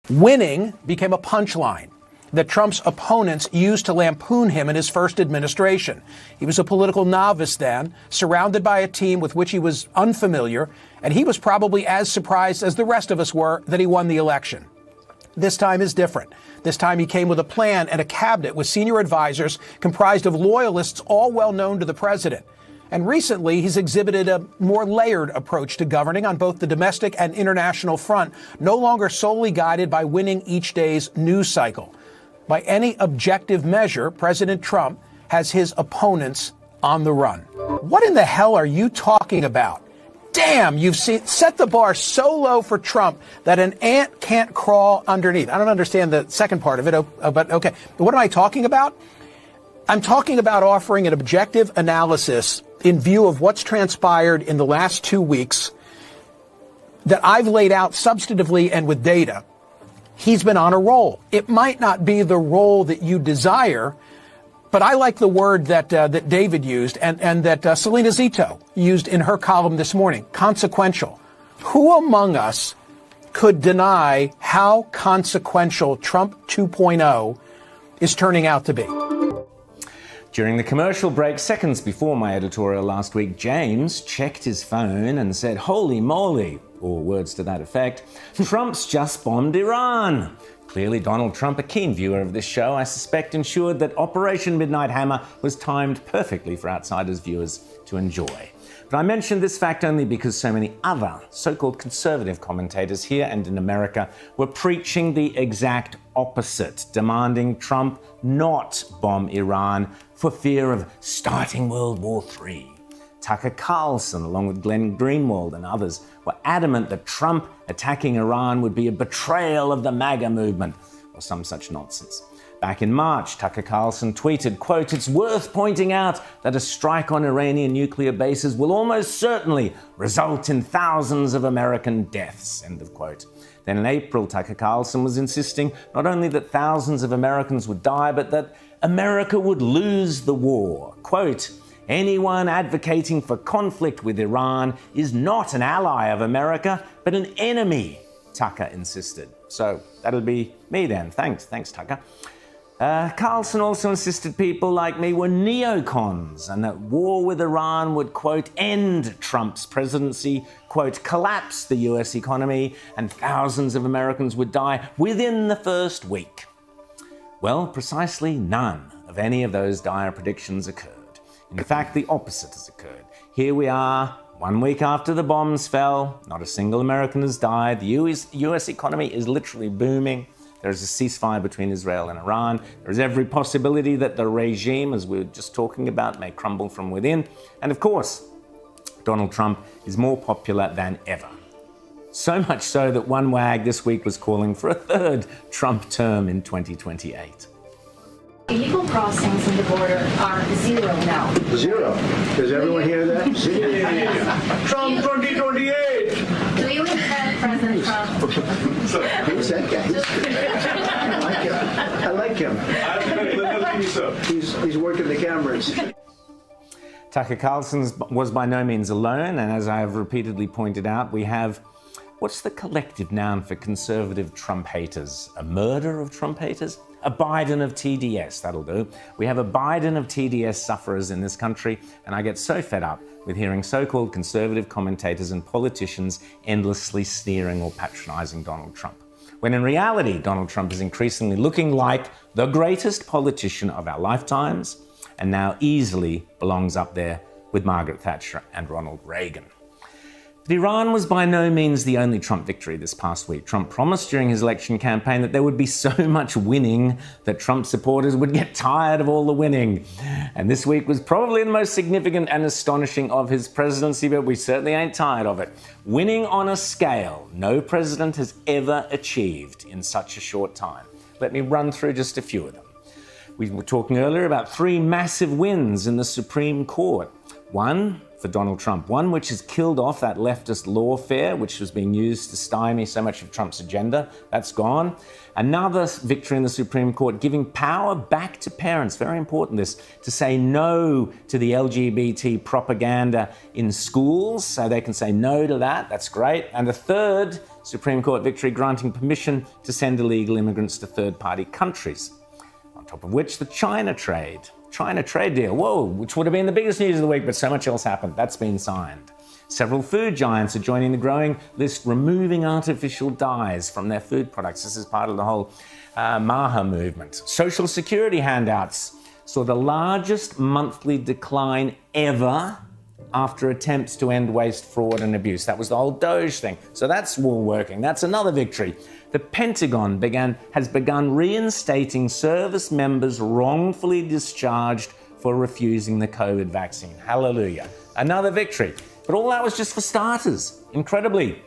Winning became a punchline that Trump's opponents used to lampoon him in his first administration. He was a political novice then, surrounded by a team with which he was unfamiliar, and he was probably as surprised as the rest of us were that he won the election. This time is different. This time he came with a plan and a cabinet with senior advisors comprised of loyalists all well known to the president. And recently, he's exhibited a more layered approach to governing on both the domestic and international front, no longer solely guided by winning each day's news cycle. By any objective measure, President Trump has his opponents on the run. What in the hell are you talking about? Damn, you've set the bar so low for Trump that an ant can't crawl underneath. I don't understand the second part of it, but okay. What am I talking about? I'm talking about offering an objective analysis in view of what's transpired in the last 2 weeks that I've laid out substantively and with data. He's been on a roll. It might not be the role that you desire, but I like the word that David used and that Selena Zito used in her column this morning, consequential. Who among us could deny how consequential Trump 2.0 is turning out to be? During the commercial break, seconds before my editorial last week, James checked his phone and said, "Holy moly," or words to that effect, "Trump's just bombed Iran." Clearly, Donald Trump, a keen viewer of this show, I suspect, ensured that Operation Midnight Hammer was timed perfectly for outsiders' viewers to enjoy. But I mentioned this fact only because so many other so-called conservative commentators here and in America were preaching the exact opposite, demanding Trump not bomb Iran for fear of starting World War III. Tucker Carlson, along with Glenn Greenwald and others, were adamant that Trump attacking Iran would be a betrayal of the MAGA movement, or some such nonsense. Back in March, Tucker Carlson tweeted, quote, "It's worth pointing out that a strike on Iranian nuclear bases will almost certainly result in thousands of American deaths," end of quote. Then in April, Tucker Carlson was insisting not only that thousands of Americans would die, but that America would lose the war. Quote, "Anyone advocating for conflict with Iran is not an ally of America, but an enemy," Tucker insisted. So that'll be me then. Thanks, Tucker. Carlson also insisted people like me were neocons and that war with Iran would, quote, "end Trump's presidency," quote, "collapse the US economy, and thousands of Americans would die within the first week." Well, precisely none of any of those dire predictions occurred. In fact, the opposite has occurred. Here we are, 1 week after the bombs fell, not a single American has died. The US economy is literally booming. There is a ceasefire between Israel and Iran. There is every possibility that the regime, as we were just talking about, may crumble from within. And of course, Donald Trump is more popular than ever. So much so that one wag this week was calling for a third Trump term in 2028. Illegal crossings in the border are zero now. Zero. Does everyone hear that? Zero. Trump 2028. Do you accept President Trump? Who's that guy? I like him. He's working the cameras. Tucker Carlson was by no means alone, and as I have repeatedly pointed out, we have, what's the collective noun for conservative Trump haters? A murder of Trump haters? A Biden of TDS, that'll do. We have a Biden of TDS sufferers in this country, and I get so fed up with hearing so-called conservative commentators and politicians endlessly sneering or patronizing Donald Trump, when in reality, Donald Trump is increasingly looking like the greatest politician of our lifetimes, and now easily belongs up there with Margaret Thatcher and Ronald Reagan. But Iran was by no means the only Trump victory this past week. Trump promised during his election campaign that there would be so much winning that Trump supporters would get tired of all the winning. And this week was probably the most significant and astonishing of his presidency, but we certainly ain't tired of it. Winning on a scale no president has ever achieved in such a short time. Let me run through just a few of them. We were talking earlier about 3 massive wins in the Supreme Court. One for Donald Trump, one which has killed off that leftist lawfare, which was being used to stymie so much of Trump's agenda. That's gone. Another victory in the Supreme Court, giving power back to parents, very important this, to say no to the LGBT propaganda in schools, so they can say no to that. That's great. And a third Supreme Court victory, granting permission to send illegal immigrants to third-party countries. On top of which, the China trade deal, whoa, which would have been the biggest news of the week, but so much else happened. That's been signed. Several food giants are joining the growing list, removing artificial dyes from their food products. This is part of the whole MAHA movement. Social Security handouts saw the largest monthly decline ever after attempts to end waste, fraud and abuse. That was the whole Doge thing. So that's all working. That's another victory. The Pentagon has begun reinstating service members wrongfully discharged for refusing the COVID vaccine. Hallelujah. Another victory. But all that was just for starters. Incredibly,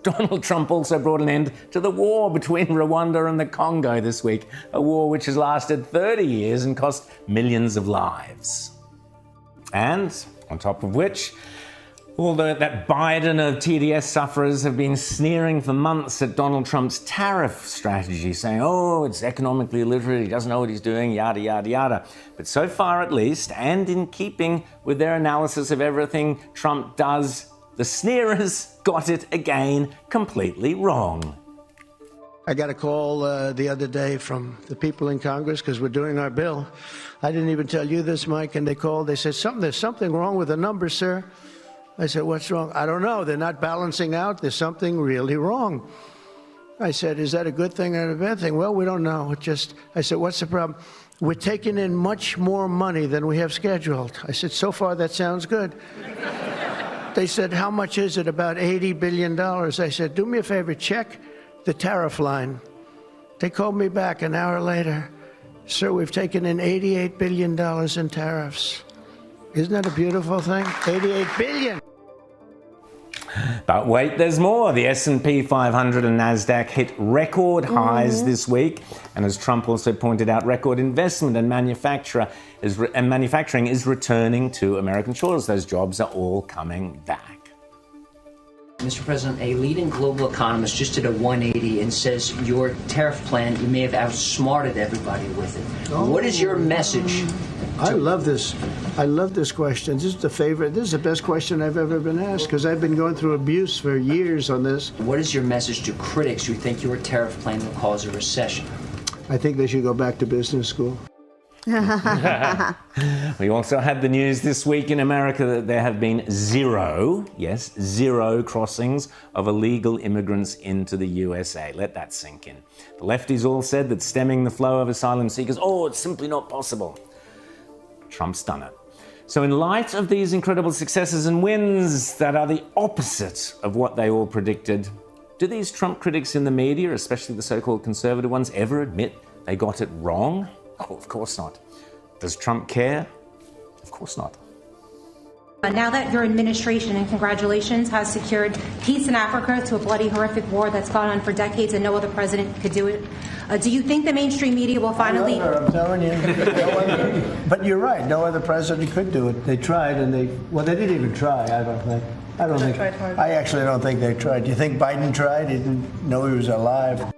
Donald Trump also brought an end to the war between Rwanda and the Congo this week, a war which has lasted 30 years and cost millions of lives. And on top of which, although that Biden of TDS sufferers have been sneering for months at Donald Trump's tariff strategy, saying, oh, it's economically illiterate, he doesn't know what he's doing, yada, yada, yada. But so far at least, and in keeping with their analysis of everything Trump does, the sneerers got it again completely wrong. I got a call the other day from the people in Congress because we're doing our bill. I didn't even tell you this, Mike, and they called. They said, there's something wrong with the numbers, sir. I said, what's wrong? I don't know. They're not balancing out. There's something really wrong. I said, is that a good thing or a bad thing? Well, we don't know. I said, what's the problem? We're taking in much more money than we have scheduled. I said, so far that sounds good. They said, how much is it? About $80 billion. I said, do me a favor, check the tariff line. They called me back an hour later. Sir, we've taken in $88 billion in tariffs. Isn't that a beautiful thing? $88 billion. But wait, there's more. The S&P 500 and NASDAQ hit record highs this week. And as Trump also pointed out, record investment and manufacturing is returning to American shores. Those jobs are all coming back. Mr. President, a leading global economist just did a 180 and says your tariff plan, you may have outsmarted everybody with it. What is your message? I love this. I love this question. This is the favorite. This is the best question I've ever been asked because I've been going through abuse for years on this. What is your message to critics who think your tariff plan will cause a recession? I think they should go back to business school. We also had the news this week in America that there have been zero crossings of illegal immigrants into the USA. Let that sink in. The lefties all said that stemming the flow of asylum seekers, it's simply not possible. Trump's done it. So in light of these incredible successes and wins that are the opposite of what they all predicted, do these Trump critics in the media, especially the so-called conservative ones, ever admit they got it wrong? Oh, of course not. Does Trump care? Of course not. Now that your administration, and congratulations, has secured peace in Africa to a bloody, horrific war that's gone on for decades and no other president could do it, do you think the mainstream media will finally... I'm telling you. But you're right. No other president could do it. They tried, and they didn't even try, I don't think. I actually don't think they tried. Do you think Biden tried? He didn't know he was alive.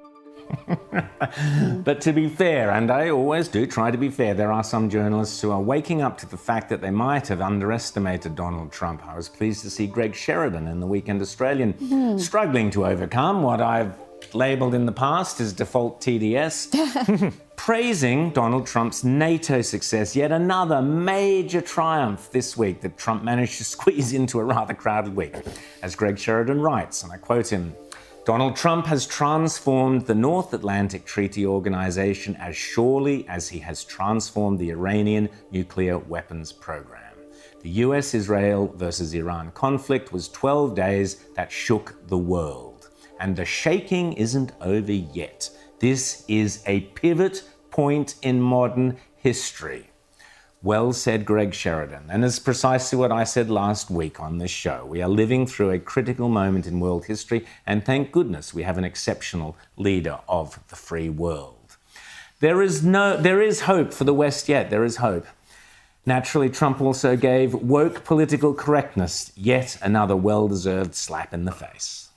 But to be fair, and I always do try to be fair, there are some journalists who are waking up to the fact that they might have underestimated Donald Trump. I was pleased to see Greg Sheridan in the Weekend Australian struggling to overcome what I've labelled in the past as default TDS, praising Donald Trump's NATO success, yet another major triumph this week that Trump managed to squeeze into a rather crowded week. As Greg Sheridan writes, and I quote him, Donald Trump has transformed the North Atlantic Treaty Organization as surely as he has transformed the Iranian nuclear weapons program. The US-Israel versus Iran conflict was 12 days that shook the world. And the shaking isn't over yet. This is a pivot point in modern history. Well said, Greg Sheridan. And it's precisely what I said last week on this show. We are living through a critical moment in world history, and thank goodness we have an exceptional leader of the free world. There is hope for the West yet. There is hope. Naturally, Trump also gave woke political correctness yet another well-deserved slap in the face.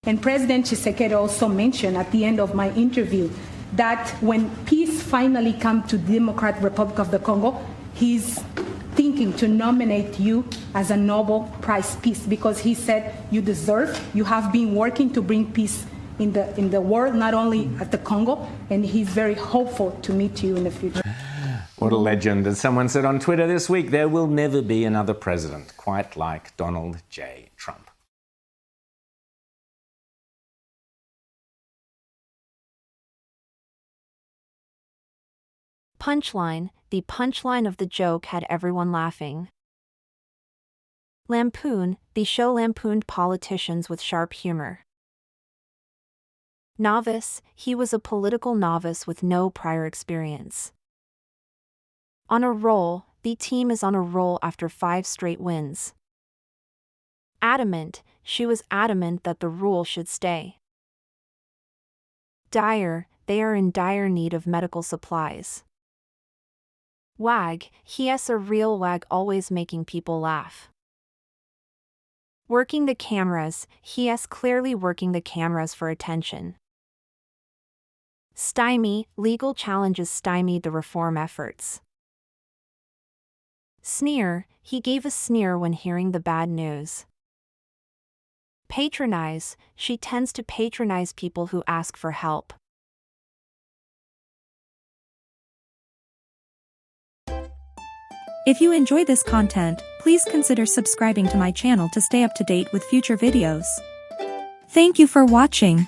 And President Tshisekedi also mentioned at the end of my interview that when peace finally comes to the Democratic Republic of the Congo, he's thinking to nominate you as a Nobel Prize Peace because he said you deserve, you have been working to bring peace in the world, not only at the Congo, and he's very hopeful to meet you in the future. What a legend. As someone said on Twitter this week, there will never be another president quite like Donald J. Trump. Punchline. The punchline of the joke had everyone laughing. Lampoon. The show lampooned politicians with sharp humor. Novice. He was a political novice with no prior experience. On a roll. The team is on a roll after 5 straight wins. Adamant. She was adamant that the rule should stay. Dire. They are in dire need of medical supplies. Wag. He is a real wag, always making people laugh. Working the cameras. He is clearly working the cameras for attention. Stymie. Legal challenges stymied the reform efforts. Sneer. He gave a sneer when hearing the bad news. Patronize. She tends to patronize people who ask for help. If you enjoy this content, please consider subscribing to my channel to stay up to date with future videos. Thank you for watching.